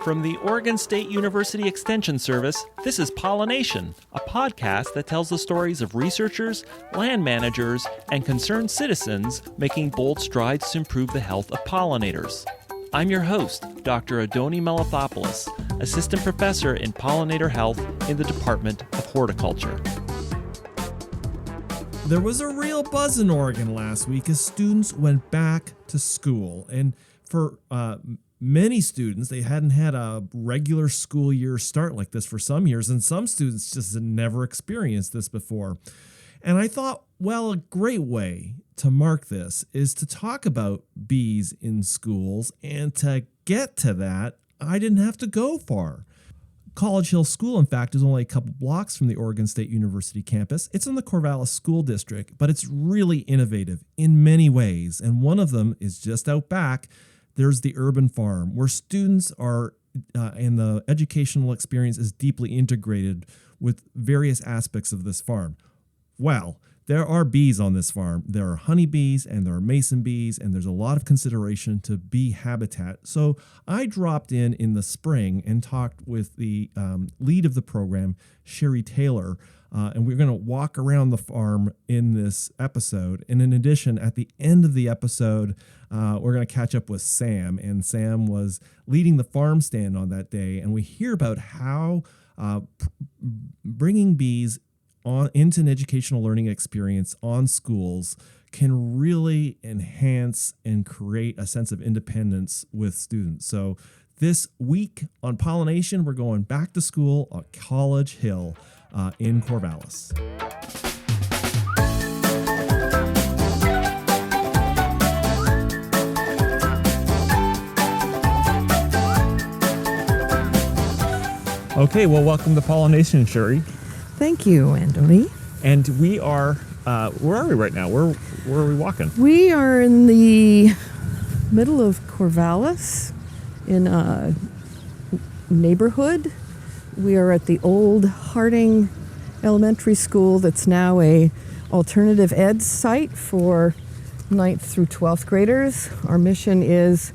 From the Oregon State University Extension Service, this is Pollination, a podcast that tells the stories of researchers, land managers, and concerned citizens making bold strides to improve the health of pollinators. I'm your host, Dr. Adoni Melathopoulos, Assistant Professor in Pollinator Health in the Department of Horticulture. There was a real buzz in Oregon last week as students went back to school. And for many students, they hadn't had a regular school year start like this for some years, and some students just had never experienced this before. And I thought, well, a great way to mark this is to talk about bees in schools, and to get to that, I didn't have to go far. College Hill School, in fact, is only a couple blocks from the Oregon State University campus. It's in the Corvallis School District, but it's really innovative in many ways, and one of them is just out back. There's the urban farm, where students are, and the educational experience is deeply integrated with various aspects of this farm. Well, there are bees on this farm. There are honeybees and there are mason bees, and there's a lot of consideration to bee habitat. So I dropped in the spring and talked with the lead of the program, Sherry Taylor, and we're going to walk around the farm in this episode. And in addition, at the end of the episode, we're going to catch up with Sam. And Sam was leading the farm stand on that day. And we hear about how bringing bees into an educational learning experience on schools can really enhance and create a sense of independence with students. So this week on Pollination, we're going back to school at College Hill in Corvallis. Okay, well, welcome to Pollination, Sherry. Thank you, Andoni. And we are, where are we right now? Where are we walking? We are in the middle of Corvallis in a neighborhood. We are at the old Harding Elementary School that's now a alternative ed site for 9th through 12th graders. Our mission is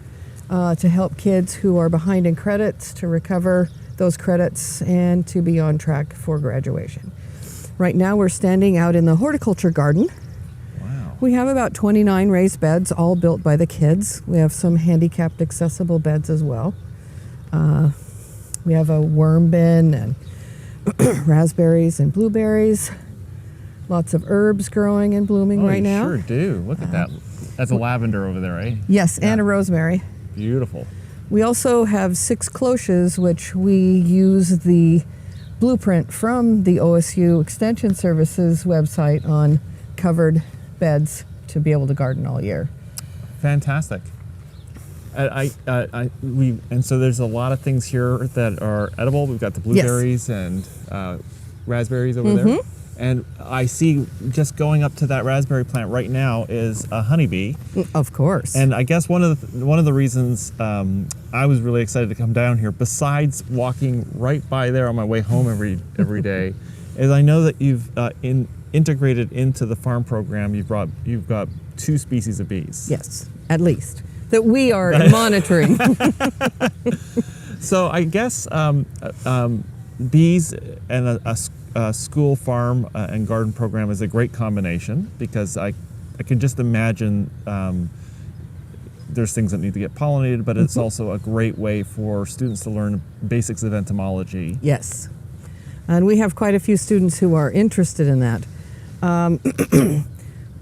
to help kids who are behind in credits to recover those credits and to be on track for graduation. Right now we're standing out in the horticulture garden. Wow. We have about 29 raised beds, all built by the kids. We have some handicapped accessible beds as well. We have a worm bin and raspberries and blueberries. Lots of herbs growing and blooming right now. Sure do. Look at that. That's a lavender over there, right? Yes, yeah. And a rosemary. Beautiful. We also have 6 cloches, which we use the blueprint from the OSU Extension Services website on covered beds to be able to garden all year. Fantastic. And so there's a lot of things here that are edible. We've got the blueberries and raspberries over there. And I see just going up to that raspberry plant right now is a honeybee. Of course. And I guess one of the reasons I was really excited to come down here, besides walking right by there on my way home every day, is I know that you've integrated into the farm program. You've got 2 species of bees. Yes, at least that we are monitoring. So I guess bees and a school farm and garden program is a great combination, because I can just imagine there's things that need to get pollinated, but it's also a great way for students to learn basics of entomology. Yes, and we have quite a few students who are interested in that.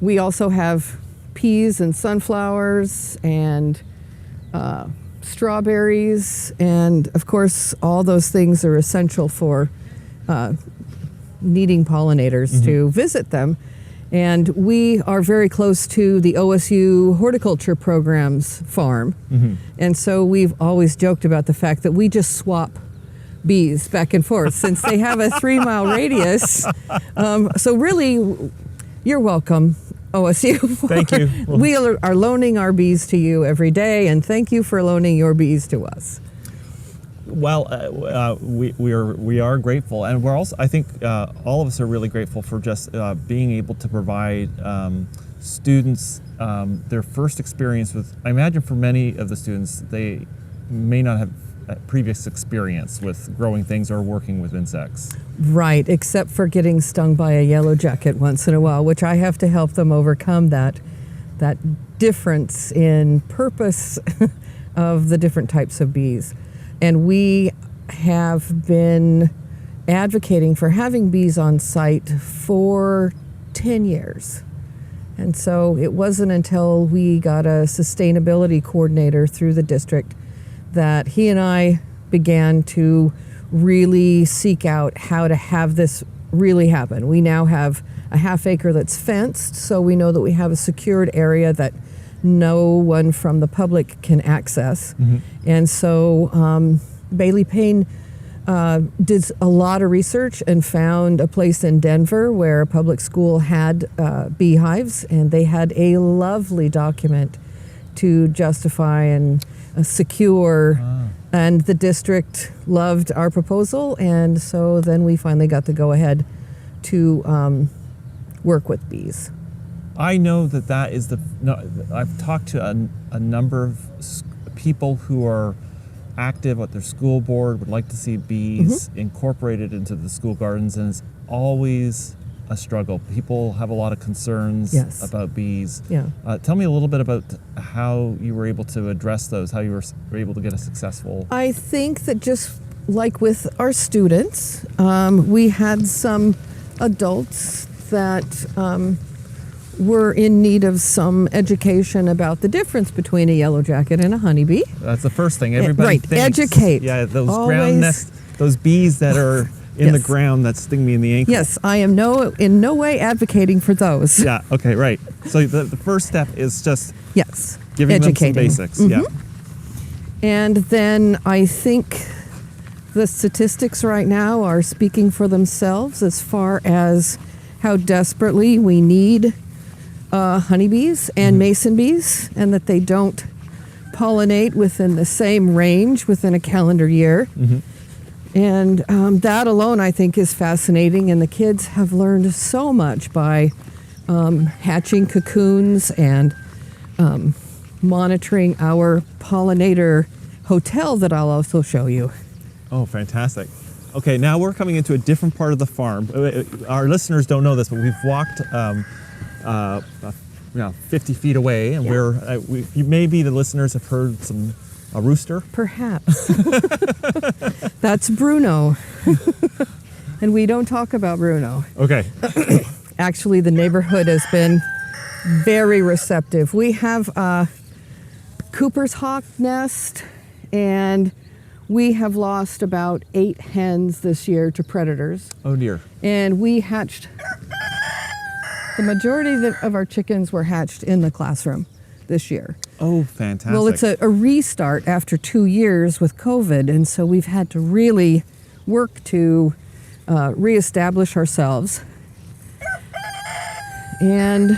We also have peas and sunflowers and strawberries, and of course all those things are essential for needing pollinators to visit them. And we are very close to the OSU horticulture program's farm. And so we've always joked about the fact that we just swap bees back and forth since they have a 3-mile radius. So really, you're welcome, OSU. Thank you. We are loaning our bees to you every day, and thank you for loaning your bees to us. Well, we are grateful, and we're also, I think all of us are really grateful for just being able to provide students, their first experience with, I imagine for many of the students, they may not have previous experience with growing things or working with insects. Right, except for getting stung by a yellow jacket once in a while, which I have to help them overcome that difference in purpose of the different types of bees. And we have been advocating for having bees on site for 10 years. And so it wasn't until we got a sustainability coordinator through the district that he and I began to really seek out how to have this really happen. We now have a half acre that's fenced, so we know that we have a secured area that no one from the public can access. Mm-hmm. And so Bailey Payne did a lot of research and found a place in Denver where a public school had beehives, and they had a lovely document to justify and secure. And the district loved our proposal, and so then we finally got the go-ahead to work with bees. I know that is I've talked to a number of people who are active at their school board, would like to see bees incorporated into the school gardens, and it's always a struggle. People have a lot of concerns about bees. Yeah. Tell me a little bit about how you were able to address those, how you were able to get a successful... I think that just like with our students, we had some adults that were in need of some education about the difference between a yellow jacket and a honeybee. That's the first thing everybody thinks. Educate. Yeah, those ground nests, those bees that are in the ground that sting me in the ankle. Yes, I am in no way advocating for those. Yeah, okay, right. So the first step is just giving educating them some basics. Yeah. And then I think the statistics right now are speaking for themselves as far as how desperately we need honeybees and mason bees, and that they don't pollinate within the same range within a calendar year. And that alone, I think, is fascinating. And the kids have learned so much by hatching cocoons and monitoring our pollinator hotel that I'll also show you. Oh, fantastic. Okay, now we're coming into a different part of the farm. Our listeners don't know this, but we've walked 50 feet away, and maybe the listeners have heard a rooster? Perhaps. That's Bruno. And we don't talk about Bruno. Okay. Actually, the neighborhood has been very receptive. We have a Cooper's hawk nest, and we have lost about 8 hens this year to predators. Oh dear. And we hatched, the majority of our chickens were hatched in the classroom this year. Oh, fantastic. Well, it's a restart after 2 years with COVID, and so we've had to really work to reestablish ourselves. And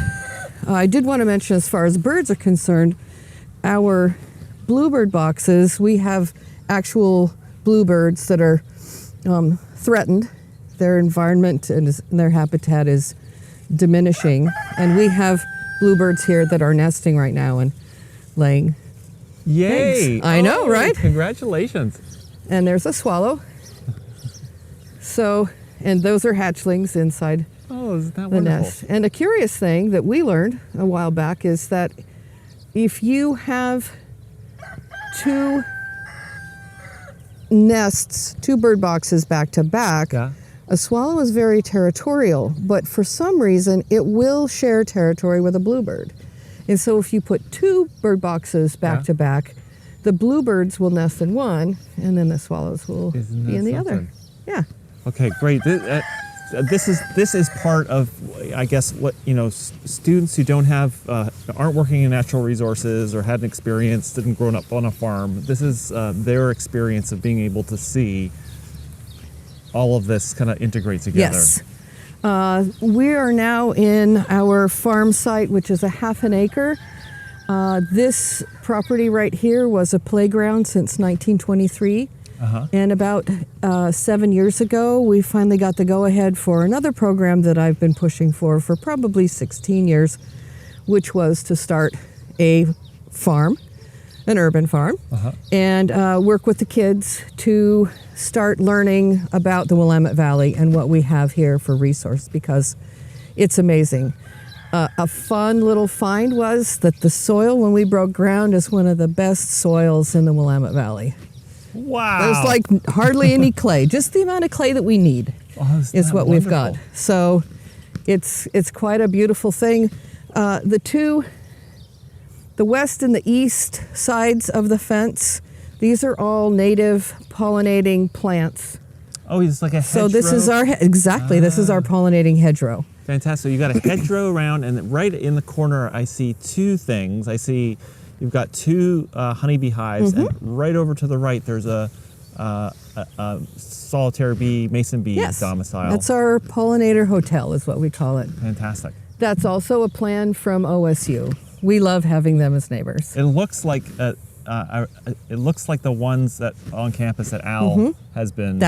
I did want to mention, as far as birds are concerned, our bluebird boxes, we have actual bluebirds that are threatened. Their environment and their habitat is diminishing, and we have bluebirds here that are nesting right now and laying eggs. I know, right? Congratulations. And there's a swallow. So, and those are hatchlings inside isn't that the wonderful? nest. And a curious thing that we learned a while back is that if you have 2 nests, 2 bird boxes back to back, a swallow is very territorial, but for some reason it will share territory with a bluebird. And so if you put 2 bird boxes back to back, the bluebirds will nest in one, and then the swallows will be in the other. Yeah. Okay, great. This is part of, I guess, what students who don't have aren't working in natural resources or hadn't experienced, didn't grow up on a farm. This is their experience of being able to see all of this kind of integrate together. Yes. We are now in our farm site, which is a half an acre. This property right here was a playground since 1923. And about 7 years ago, we finally got the go-ahead for another program that I've been pushing for probably 16 years, which was to start a farm, an urban farm, and work with the kids to start learning about the Willamette Valley and what we have here for resource, because it's amazing. A fun little find was that the soil when we broke ground is one of the best soils in the Willamette Valley. Wow. There's like hardly any clay, just the amount of clay that we need is what we've got. So it's quite a beautiful thing. The west and the east sides of the fence, these are all native pollinating plants. Oh, it's like a hedgerow? So this is this is our pollinating hedgerow. Fantastic. So you got a hedgerow around, and right in the corner, I see two things. I see you've got two honeybee hives, and right over to the right, there's a solitary bee, mason bee domicile. That's our pollinator hotel, is what we call it. Fantastic. That's also a plan from OSU. We love having them as neighbors. It looks like the ones that on campus that Al has been.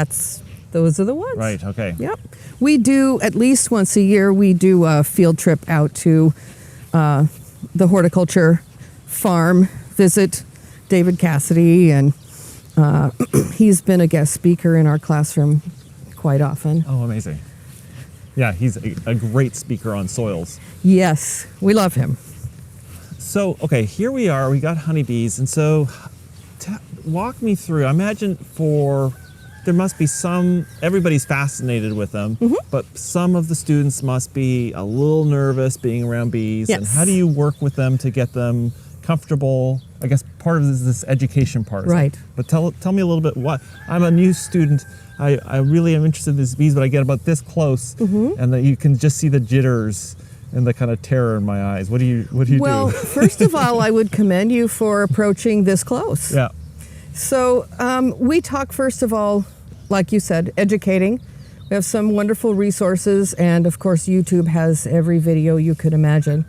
Those are the ones. Right. Okay. Yep. We do at least once a year. We do a field trip out to the horticulture farm. Visit David Cassidy, and he's been a guest speaker in our classroom quite often. Oh, amazing. Yeah, he's a great speaker on soils. Yes, we love him. So, okay, here we are. We got honeybees, and so walk me through. I imagine there must be everybody's fascinated with them, but some of the students must be a little nervous being around bees. Yes. And how do you work with them to get them comfortable? I guess part of this education part. Right. But tell me a little bit I'm a new student. I really am interested in these bees, but I get about this close, and that you can just see the jitters and the kind of terror in my eyes. What do you Well, do? first of all, I would commend you for approaching this close. Yeah. So we talk, first of all, like you said, educating. We have some wonderful resources, and of course YouTube has every video you could imagine.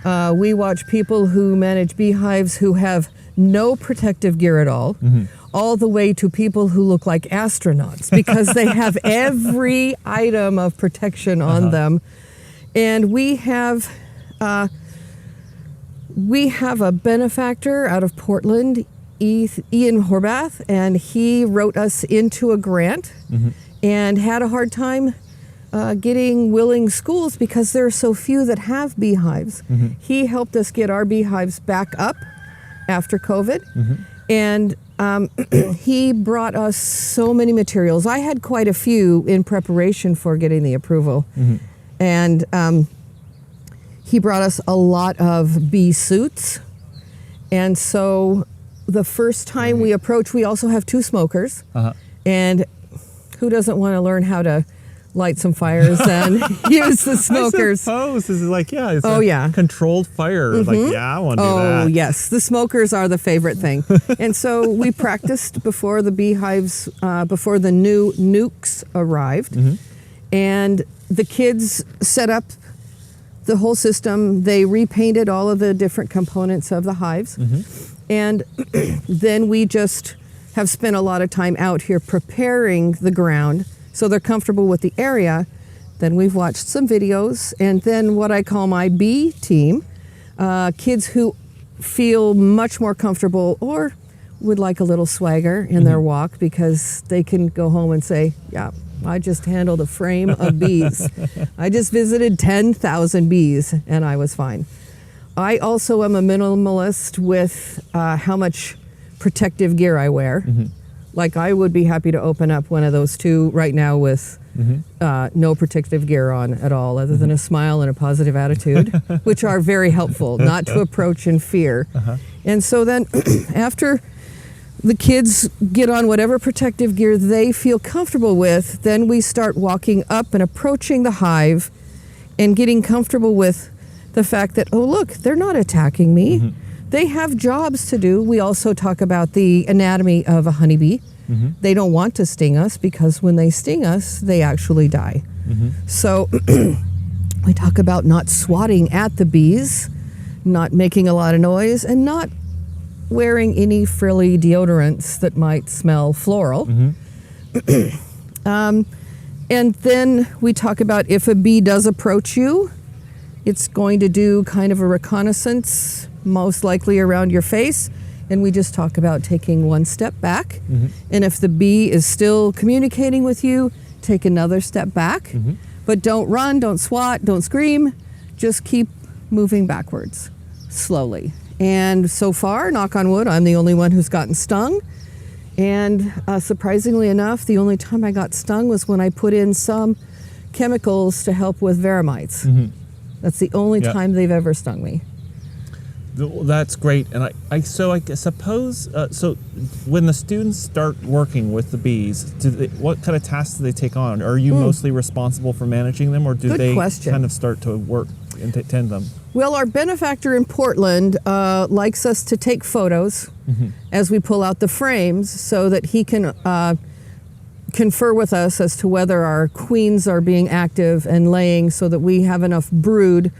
We watch people who manage beehives who have no protective gear at all the way to people who look like astronauts, because they have every item of protection on them. And we have a benefactor out of Portland, Ian Horvath, and he wrote us into a grant and had a hard time getting willing schools because there are so few that have beehives. He helped us get our beehives back up after COVID, and he brought us so many materials. I had quite a few in preparation for getting the approval. And he brought us a lot of bee suits. And so the first time we approached, we also have two smokers. And who doesn't want to learn how to light some fires and use the smokers? I suppose this is like, it's controlled fire. Like, I want to do that. Oh, yes. The smokers are the favorite thing. And so we practiced before the beehives, before the new nukes arrived. And the kids set up the whole system. They repainted all of the different components of the hives. And then we just have spent a lot of time out here preparing the ground so they're comfortable with the area. Then we've watched some videos, and then what I call my bee team, kids who feel much more comfortable or would like a little swagger in their walk, because they can go home and say, I just handled a frame of bees. I just visited 10,000 bees and I was fine. I also am a minimalist with how much protective gear I wear. Like, I would be happy to open up one of those two right now with no protective gear on at all, other than a smile and a positive attitude, which are very helpful, not to approach in fear. And so then after the kids get on whatever protective gear they feel comfortable with, then we start walking up and approaching the hive and getting comfortable with the fact that, oh, look, they're not attacking me. They have jobs to do. We also talk about the anatomy of a honeybee. They don't want to sting us, because when they sting us, they actually die. So we talk about not swatting at the bees, not making a lot of noise, and not wearing any frilly deodorants that might smell floral. And then we talk about, if a bee does approach you, It's going to do kind of a reconnaissance, most likely around your face. And we just talk about taking one step back. And if the bee is still communicating with you, take another step back. But don't run, don't swat, don't scream. Just keep moving backwards slowly. And so far, knock on wood, I'm the only one who's gotten stung. And surprisingly enough, the only time I got stung was when I put in some chemicals to help with veramites. That's the only time they've ever stung me. That's great. And I suppose, so when the students start working with the bees, what kind of tasks do they take on? Are you mostly responsible for managing them, or do Good they question. kind of start to work and tend them? Well, our benefactor in Portland likes us to take photos as we pull out the frames so that he can confer with us as to whether our queens are being active and laying, so that we have enough brood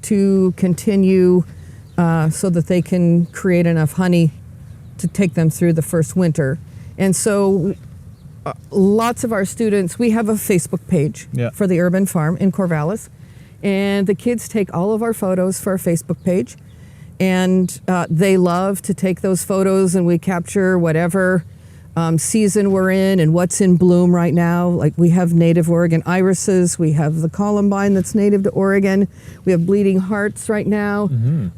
to continue so that they can create enough honey to take them through the first winter. And so lots of our students, we have a Facebook page for the Urban Farm in Corvallis, and the kids take all of our photos for our Facebook page, and they love to take those photos, and we capture whatever season we're in and what's in bloom right now. Like, we have native Oregon irises, we have the columbine that's native to Oregon, we have bleeding hearts right now,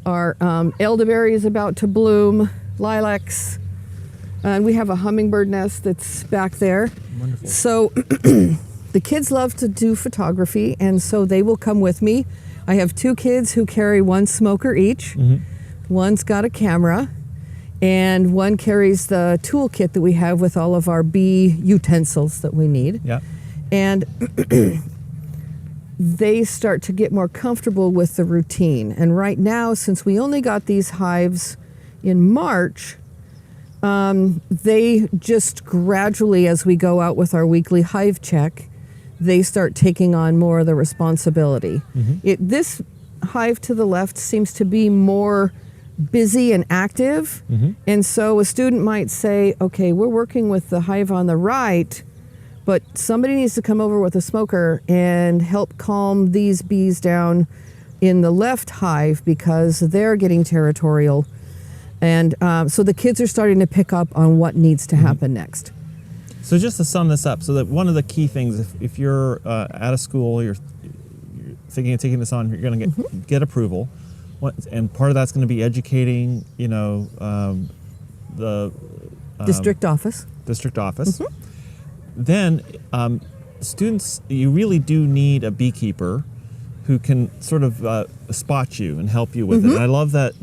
our elderberry is about to bloom, lilacs, and we have a hummingbird nest that's back there. Wonderful. So the kids love to do photography, and so they will come with me. I have two kids who carry one smoker each. One's got a camera, and one carries the toolkit that we have with all of our bee utensils that we need. And they start to get more comfortable with the routine. And right now, since we only got these hives in March, they just gradually, as we go out with our weekly hive check, they start taking on more of the responsibility. This hive to the left seems to be more busy and active. And so a student might say, okay, we're working with the hive on the right, but somebody needs to come over with a smoker and help calm these bees down in the left hive because they're getting territorial. And so the kids are starting to pick up on what needs to happen next. So just to sum this up, so that one of the key things, if you're at a school, you're thinking of taking this on, you're going to get approval. And part of that's going to be educating, the District office. Then students, you really do need a beekeeper who can sort of spot you and help you with it. And I love that.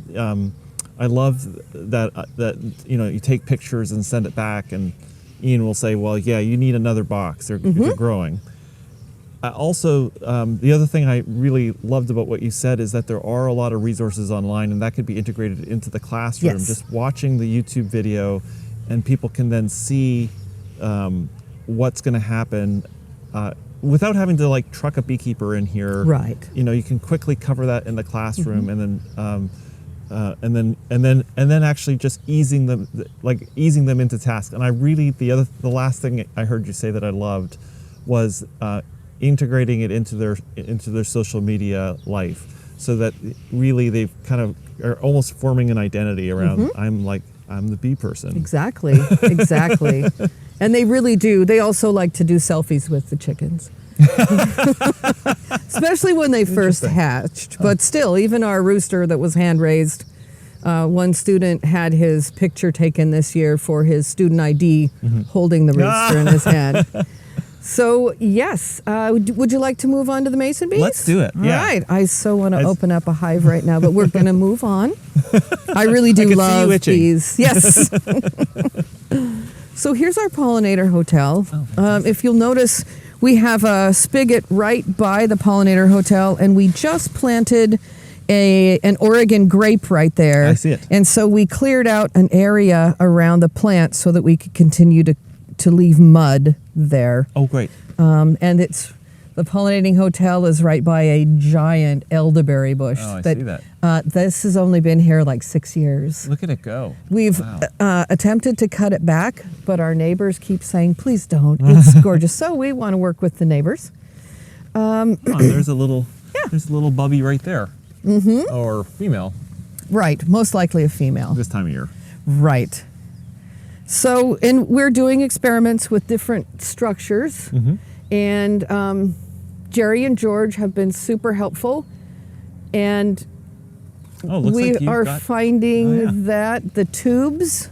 That you take pictures and send it back, and Ian will say, "Well, yeah, you need another box. They're growing." Also, the other thing I really loved about what you said is that there are a lot of resources online, and that could be integrated into the classroom. Just watching the YouTube video, and people can then see what's going to happen without having to truck a beekeeper in here. Right. You can quickly cover that in the classroom, and then actually just easing them into task. And I really the last thing I heard you say that I loved was integrating it into their social media life, so that really they've kind of are almost forming an identity around I'm the bee person. Exactly. And they really do. They also like to do selfies with the chickens. Especially when they first hatched. But still, even our rooster that was hand raised, one student had his picture taken this year for his student ID, holding the rooster in his hand. So, yes, would you like to move on to the mason bees? Let's do it. All right. I so want to open up a hive right now, but we're going to move on. I really do love bees. Yes. So here's our pollinator hotel. If you'll notice, we have a spigot right by the pollinator hotel, and we just planted an Oregon grape right there. I see it. And so we cleared out an area around the plant so that we could continue to leave mud there. Oh, great. And the pollinating hotel is right by a giant elderberry bush. Oh, I see that. This has only been here 6 years. Look at it go. We've attempted to cut it back, but our neighbors keep saying, please don't. It's gorgeous. So we want to work with the neighbors. Come on, there's a little... Yeah. There's a little bubby right there. Mm-hmm. Or female Right, most likely a female. this time of year. Right. So, and we're doing experiments with different structures, and Jerry and George have been super helpful, and Oh, looks we like you've are got... finding Oh, yeah. that the tubes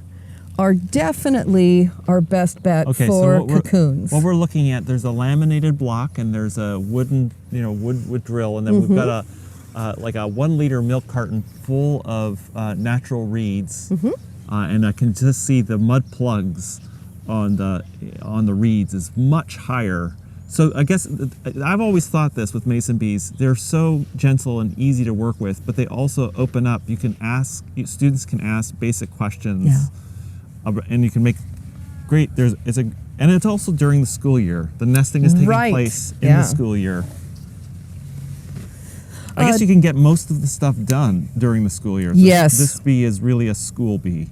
are definitely our best bet Okay, for so cocoons. what we're looking at, there's a laminated block and there's a wooden, wood drill, and then we've got like a 1 liter milk carton full of natural reeds, and I can just see the mud plugs on the reeds is much higher. So I guess I've always thought this with mason bees, they're so gentle and easy to work with, but they also open up. Students can ask basic questions. Yeah. And you can make great. And it's also during the school year. The nesting is taking Right. place in Yeah. the school year. I guess you can get most of the stuff done during the school year. So Yes. This bee is really a school bee.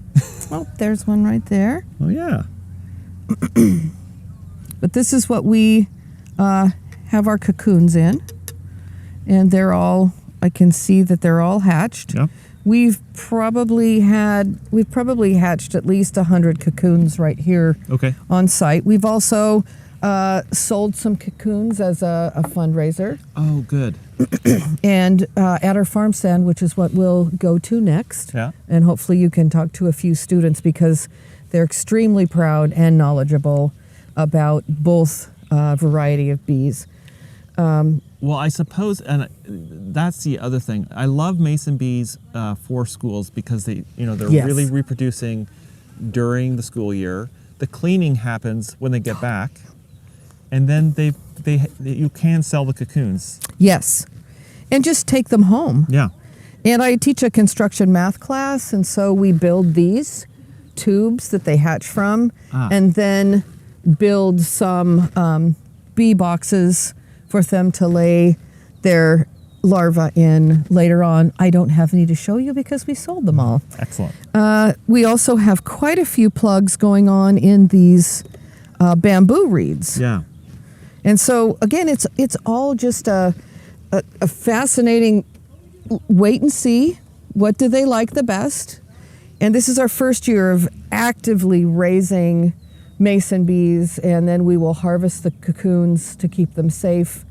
Oh, there's one right there. Oh yeah. But this is what we have our cocoons in, and I can see that they're all hatched. Yep. We've probably hatched at least 100 cocoons right here Okay. on site. We've also sold some cocoons as a fundraiser, Oh, good. and at our farm stand, which is what we'll go to next. Yeah. And hopefully you can talk to a few students because they're extremely proud and knowledgeable about both variety of bees. Well, I suppose, and that's the other thing. I love mason bees for schools because they're Yes. really reproducing during the school year. The cleaning happens when they get back, and then you can sell the cocoons. Yes. And just take them home. Yeah. And I teach a construction math class, and so we build these tubes that they hatch from, and then build some bee boxes for them to lay their larvae in later on. I don't have any to show you because we sold them all. Excellent. We also have quite a few plugs going on in these bamboo reeds. Yeah. And so again, it's all just a fascinating wait and see. What do they like the best? And this is our first year of actively raising mason bees, and then we will harvest the cocoons to keep them safe,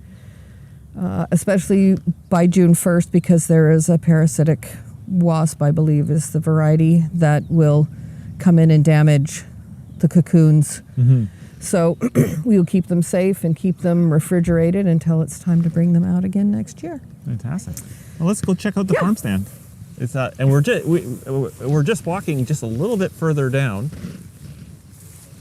especially by June 1st, because there is a parasitic wasp, I believe is the variety, that will come in and damage the cocoons. So we will keep them safe and keep them refrigerated until it's time to bring them out again next year. Fantastic. Well, let's go check out the farm stand. It's and we're just walking just a little bit further down,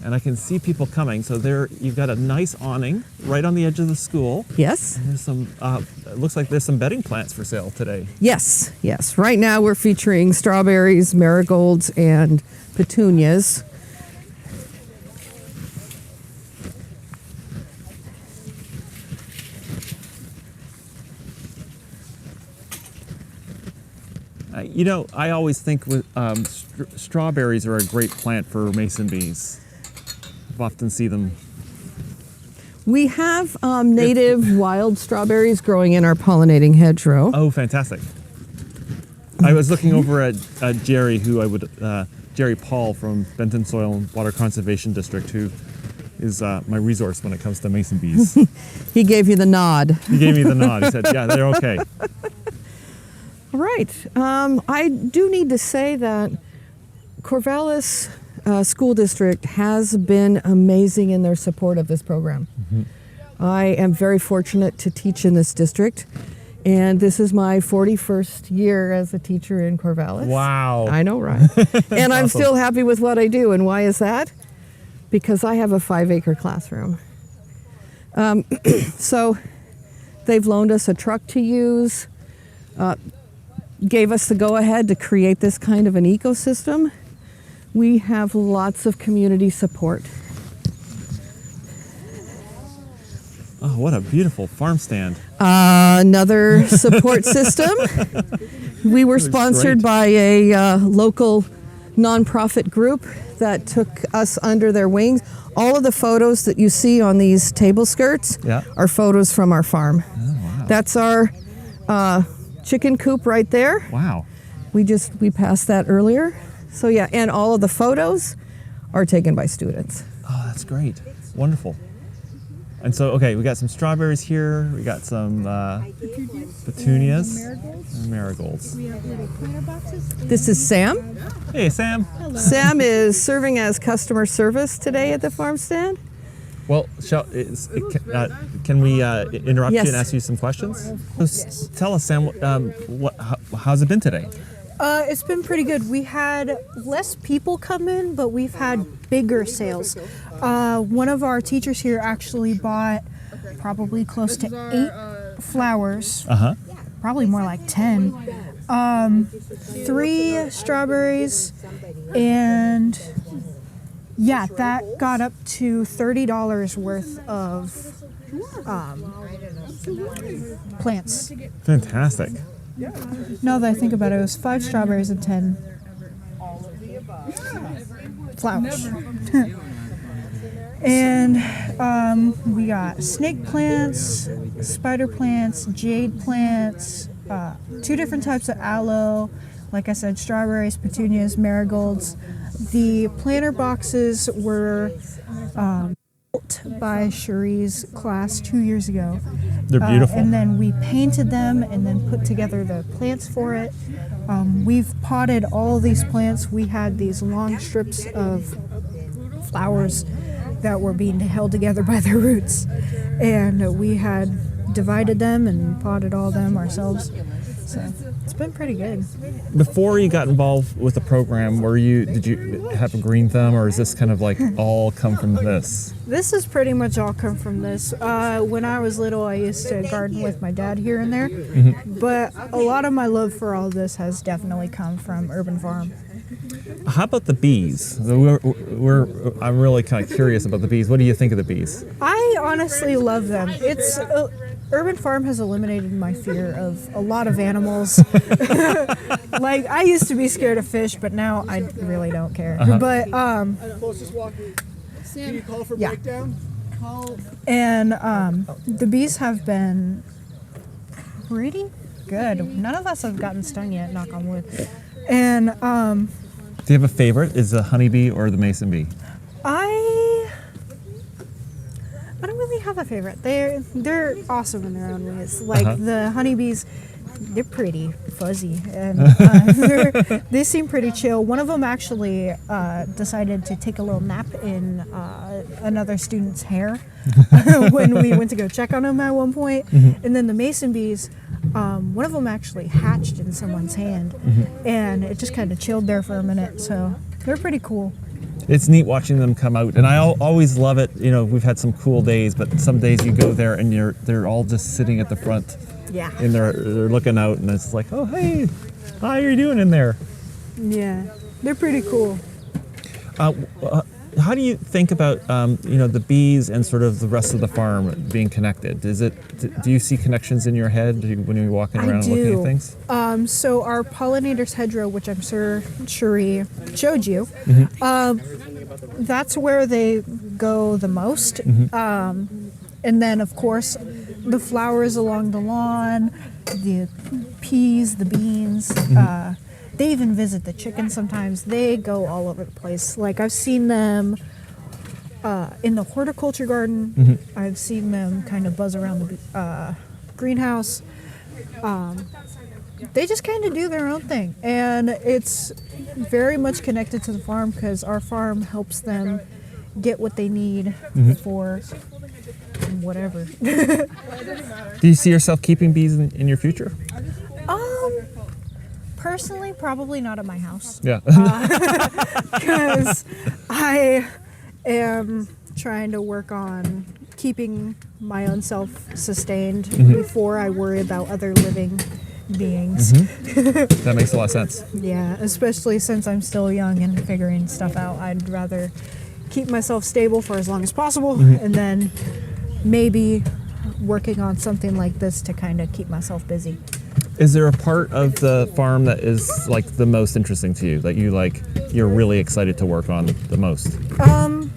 and I can see people coming. So there, you've got a nice awning right on the edge of the school. Yes. And there's some. It looks like there's some bedding plants for sale today. Yes, yes. Right now we're featuring strawberries, marigolds, and petunias. I always think with strawberries are a great plant for mason bees. I've often see them. We have native wild strawberries growing in our pollinating hedgerow. Oh, fantastic! I was looking over at Jerry, Jerry Paul from Benton Soil and Water Conservation District, who is my resource when it comes to mason bees. He gave you the nod. He gave me the nod. He said, "Yeah, they're okay." Right. I do need to say that Corvallis School District has been amazing in their support of this program. I am very fortunate to teach in this district, and this is my 41st year as a teacher in Corvallis. Wow. I know, right? And I'm still happy with what I do. And why is that? Because I have a 5-acre classroom. So they've loaned us a truck to use, gave us the go-ahead to create this kind of an ecosystem. We have lots of community support. Oh, what a beautiful farm stand. Another support system. We were sponsored by a local nonprofit group that took us under their wings. All of the photos that you see on these table skirts Yeah. are photos from our farm. Oh, wow. That's our chicken coop right there. Wow. We passed that earlier. So yeah, and all of the photos are taken by students. Oh, that's great. Wonderful. And so, okay, we got some strawberries here. We got some petunias and marigolds. We have little planter boxes. This is Sam. Hey, Sam. Sam is serving as customer service today at the farm stand. Well, can we interrupt Yes. you and ask you some questions? Tell us, Sam, how's it been today? It's been pretty good. We had less people come in, but we've had bigger sales. One of our teachers here actually bought probably close to 8 flowers. Uh-huh. Probably more like 10. 3 strawberries, and yeah, that got up to $30 worth of plants. Fantastic. Now that I think about it, it was 5 strawberries and 10 flowers. And we got snake plants, spider plants, jade plants, 2 different types of aloe, like I said, strawberries, petunias, marigolds. The planter boxes were built by Cherie's class 2 years ago. They're beautiful. And then we painted them and then put together the plants for it. We've potted all these plants. We had these long strips of flowers that were being held together by their roots. And we had divided them and potted all them ourselves. So it's been pretty good. Before you got involved with the program, did you have a green thumb, or is this kind of like all come from this? This has pretty much all come from this. When I was little, I used to garden with my dad here and there, but a lot of my love for all this has definitely come from Urban Farm. How about the bees? I'm really kind of curious about the bees. What do you think of the bees? I honestly love them. It's Urban Farm has eliminated my fear of a lot of animals. Like, I used to be scared of fish, but now I really don't care. But yeah. And the bees have been pretty good. None of us have gotten stung yet, knock on wood. And Do you have a favorite? Is the honeybee or the mason bee? I don't really have a favorite. They're awesome in their own ways. Like the honeybees, they're pretty fuzzy and they seem pretty chill. One of them actually decided to take a little nap in another student's hair when we went to go check on him at one point. And then the mason bees, one of them actually hatched in someone's hand, and it just kind of chilled there for a minute. So they're pretty cool. It's neat watching them come out, and I always love it. You know, we've had some cool days, but some days you go there and they're all just sitting at the front. Yeah. And they're looking out, and it's like, oh, hey, how are you doing in there? Yeah, they're pretty cool. How do you think about the bees and sort of the rest of the farm being connected? Do you see connections in your head when you're walking around and looking at things? So our pollinators hedgerow, which I'm sure Cherie showed you, that's where they go the most. And then, of course, the flowers along the lawn, the peas, the beans. They even visit the chickens sometimes. They go all over the place. Like, I've seen them in the horticulture garden. I've seen them kind of buzz around the greenhouse. They just kind of do their own thing. And it's very much connected to the farm because our farm helps them get what they need for whatever. Do you see yourself keeping bees in your future? Personally, probably not at my house. Yeah. Because I am trying to work on keeping my own self sustained before I worry about other living beings. That makes a lot of sense. Yeah, especially since I'm still young and figuring stuff out. I'd rather keep myself stable for as long as possible and then maybe working on something like this to kind of keep myself busy. Is there a part of the farm that is like the most interesting to you, that you're really excited to work on the most? I'm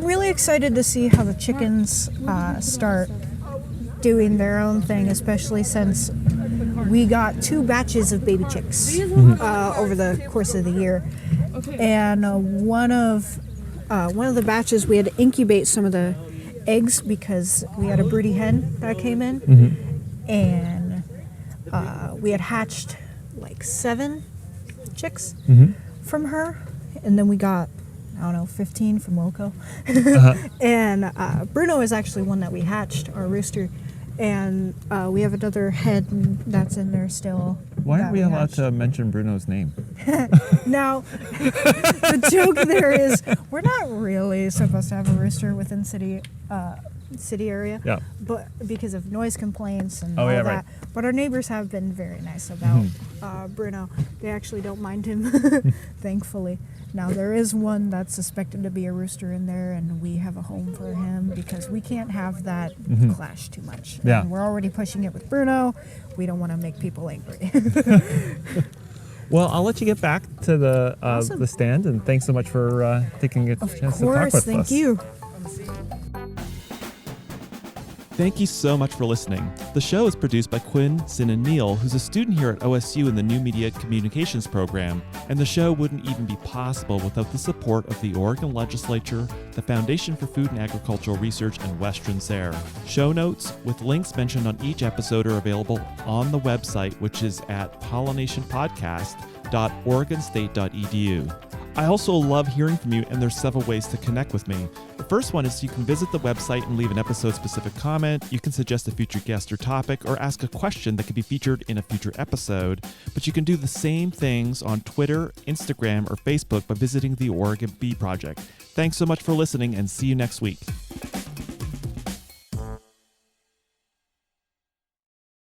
really excited to see how the chickens start doing their own thing, especially since we got 2 batches of baby chicks over the course of the year. And one of the batches, we had to incubate some of the eggs because we had a broody hen that came in, and we had hatched like 7 chicks from her, and then we got, I don't know, 15 from Loco. And Bruno is actually one that we hatched, our rooster, and we have another hen that's in there still. Why that aren't we allowed hatched. to mention Bruno's name? Now, the joke there is we're not really supposed to have a rooster within city area, Yeah. but because of noise complaints and Oh, all yeah, that. right. But our neighbors have been very nice about Bruno. They actually don't mind him, thankfully. Now, there is one that's suspected to be a rooster in there, and we have a home for him because we can't have that clash too much. Yeah. And we're already pushing it with Bruno. We don't want to make people angry. Well, I'll let you get back to the Awesome. the stand, and thanks so much for taking a Of chance to talk course, with thank us. you. Thank you so much for listening. The show is produced by Quinn Sin and Neal, who's a student here at OSU in the New Media Communications program, and the show wouldn't even be possible without the support of the Oregon Legislature, the Foundation for Food and Agricultural Research, and Western SARE. Show notes with links mentioned on each episode are available on the website, which is at pollinationpodcast.oregonstate.edu. I also love hearing from you, and there's several ways to connect with me. The first one is you can visit the website and leave an episode-specific comment. You can suggest a future guest or topic, or ask a question that could be featured in a future episode. But you can do the same things on Twitter, Instagram, or Facebook by visiting the Oregon Bee Project. Thanks so much for listening, and see you next week.